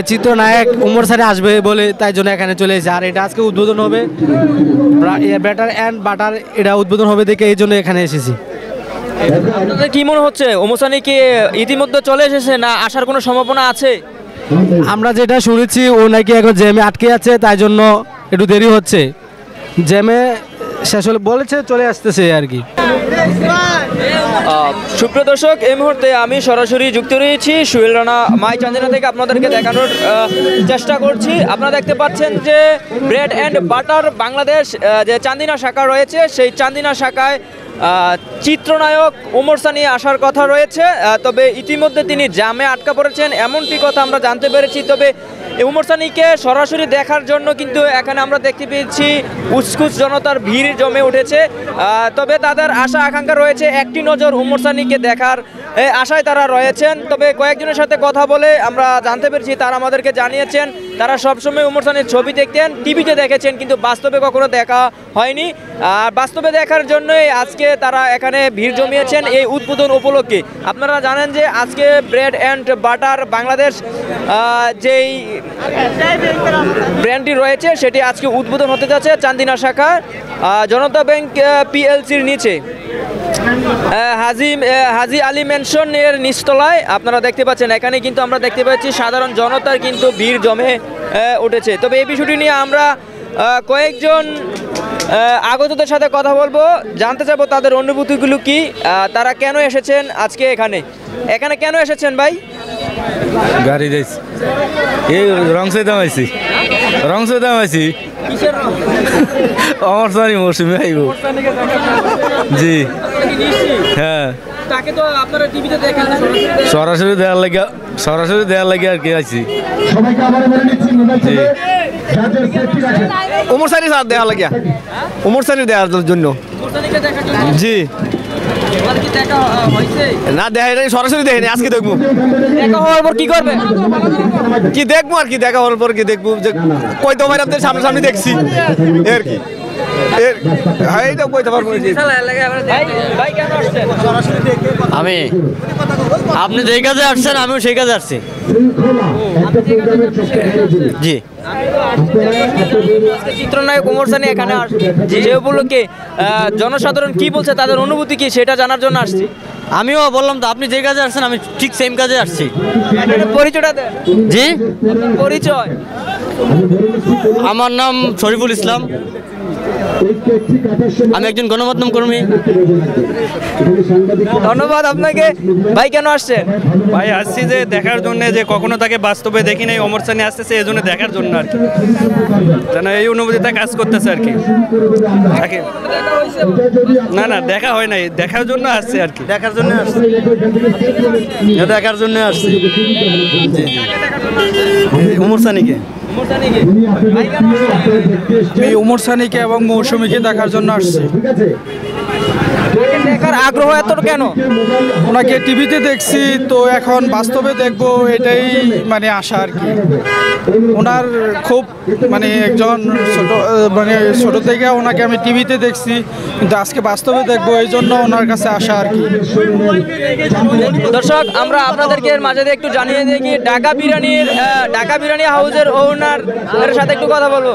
চিত্রনায়ক ওমর সানি আসবে বলে তাই জন্য এখানে চলে এসেছে। আর এটা আজকে উদ্বোধন হবে, ব্যাটার অ্যান্ড বাটার, এটা উদ্বোধন হবে দেখে এই জন্য এখানে এসেছি। আপনাদের কি মনে হচ্ছে, ওমর সানি কি ইতিমধ্যে চলে এসেছে না আসার কোনো সম্ভাবনা আছে? আমরা যেটা শুনেছি ও নাকি এখন জ্যামে আটকে আছে, তাই জন্য একটু দেরি হচ্ছে। জ্যামে শেষ হলে বলেছে চলে আসতেছে আর কি। সুপ্রিয় দর্শক, এই মুহূর্তে আমি সরাসরি যুক্ত রয়েছি সুহেল রানা মাই চান্দিনা থেকে, আপনাদেরকে দেখানোর চেষ্টা করছি। আপনারা দেখতে পাচ্ছেন যে ব্রেড অ্যান্ড বাটার বাংলাদেশ যে চান্দিনা শাখা রয়েছে, সেই চান্দিনা শাখায় চিত্রনায়ক ওমর সানি আসার কথা রয়েছে, তবে ইতিমধ্যে তিনি জ্যামে আটকা পড়েছেন এমনটি কথা আমরা জানতে পেরেছি। তবে ওমর সানিকে সরাসরি দেখার জন্য কিন্তু এখানে আমরা দেখতে পেয়েছি উসকুস জনতার ভিড় জমে উঠেছে। তবে তাদের আশা আকাঙ্ক্ষা রয়েছে একটি নজর ওমর সানিকে দেখার আশায় তারা রয়েছেন। তবে কয়েকজনের সাথে কথা বলে আমরা জানতে পেরেছি, তারা আমাদেরকে জানিয়েছেন তারা সবসময় ওমর সানির ছবি দেখতেন, টিভিতে দেখেছেন, কিন্তু বাস্তবে কখনো দেখা হয়নি। আর বাস্তবে দেখার জন্যই আজকে তারা এখানে ভিড় জমিয়েছেন এই উদ্বোধন উপলক্ষে। আপনারা জানেন যে আজকে ব্রেড অ্যান্ড বাটার বাংলাদেশ যেই ব্র্যান্ডটি রয়েছে সেটি আজকে উদ্বোধন হতে যাচ্ছে চান্দিনা শাখা জনতা ব্যাংক পিএলসির নিচে হাজি আলী ম্যানশনের নিচতলায়। আপনারা দেখতে পাচ্ছেন এখানে কিন্তু আমরা দেখতে পাচ্ছি সাধারণ জনতার কিন্তু ভিড় জমে উঠেছে। তবে এই বিষয়টি নিয়ে আমরা কয়েকজন আগতদের সাথে কথা বলবো, জানতে চাইবো তাদের অনুভূতিগুলো কি, তারা কেন এসেছেন আজকে এখানে কেন এসেছেন ভাই? গাড়ি যাইছি, এই রংসদাম আইছি আমার সারি মৌসুমি আইব। জি হ্যাঁ, সরাসরি দেওয়ার লাগে আর কি আইছি। ওমর সানি স্যার দেওয়া লাগিয়া, ওমর সানি দেওয়ার জন্য। জি না দেখা সরাসরি দেখেনি, আজকে দেখবো। দেখা হওয়ার পর কি করবে? কি দেখবো আর কি, দেখা হওয়ার পর কি দেখবো, যে কই তোমার আপনার সামনাসামনি দেখছি আর কি। আমি আপনি যেই কাজে আসছেন আমিও সেই কাজে আসছি। জি চিত্রনায়ক ওমর সানি এখানে যে উপলক্ষে জনসাধারণ কি বলছে, তাদের অনুভূতি কি, সেটা জানার জন্য আসছি। আমিও বললাম তো আপনি যে কাজে আসছেন আমি ঠিক সেম কাজে আসছি। পরিচয়টা দেন। জি পরিচয়, আমার নাম শরীফুল ইসলাম, আমি একজন গণমাধ্যম কর্মী। ধন্যবাদ আপনাকে। ভাই কেন আসছেন? ভাই আসছি যে দেখার জন্য, যে কখনো তাকে বাস্তবে দেখি নাই, ওমর সানি আসতেছে এই জন্য দেখার জন্য আর কি, যেন এই অনুভূতিটা কাজ করতেছে আর কি। না দেখা হয় নাই, দেখার জন্য আসছে আর কি, দেখার জন্য আসছে। ওমর সানিকে আমি ওমর সানিকে এবং মৌসুমীকে দেখার জন্য আসছি। দেখার আগ্রহ এত কেন? ওনাকে টিভিতে দেখছি, তো এখন বাস্তবে দেখবো এটাই মানে আশা আর কি। ওনার খুব মানে একজন ছোট থেকে ওনাকে আমি টিভিতে দেখছি, কিন্তু আজকে বাস্তবে দেখবো, এই জন্য ওনার কাছে আসা আর কি। দর্শক, আমরা আপনাদেরকে মাঝে দিয়ে একটু জানিয়ে দিই কি ঢাকা বিরিয়ানি হাউসের ওনার সাথে একটু কথা বলবো।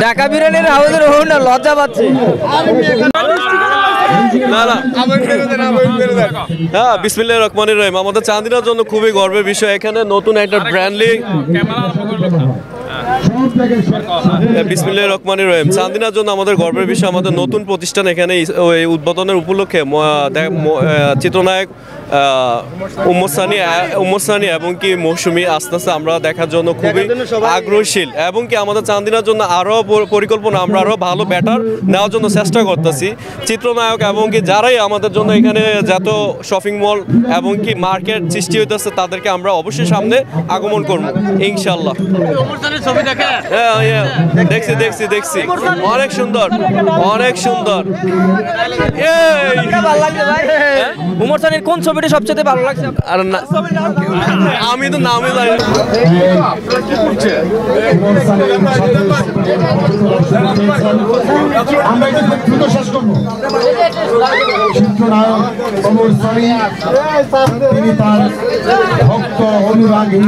ঢাকা বিরিয়ানির হাউসের ওনার লজ্জা পাচ্ছে। হ্যাঁ, বিসমিল্লাহির রহমানির রহিম। আমাদের চান্দিনার জন্য খুবই গর্বের বিষয়, এখানে নতুন একটা ব্র্যান্ডলি বিসমিল্লাহির রহমানির রহিম। চান্দিনার জন্য আমাদের গর্বের বিষয়, আমাদের নতুন প্রতিষ্ঠান এখানে ওই উদ্বোধনের উপলক্ষে চিত্রনায়ক ওমর সানি এবং কি মৌসুমী আস্তে আস্তে আমরা দেখার জন্য খুবই আগ্রহশীল, এবং কি আমাদের চান্দিনার জন্য আরও পরিকল্পনা, আমরা আরও ভালো ব্যাটার নেওয়ার জন্য চেষ্টা করতেছি। চিত্রনায়ক এবং কি যারাই আমাদের জন্য এখানে যত শপিং মল এবং কি মার্কেট সৃষ্টি হইতেছে তাদেরকে আমরা অবশ্যই সামনে আগমন করবো ইনশাল্লাহ। দেখছি অনেক সুন্দর। ওমর সানির কোন ছবিটা সবচেয়ে ভালো লাগছে? আর না, আমি তো নামই জানি না। আমরা দ্রুত শেষ করবো। চিত্রনায়ক অমর সানি তিনি তার ভক্ত অনুরাগী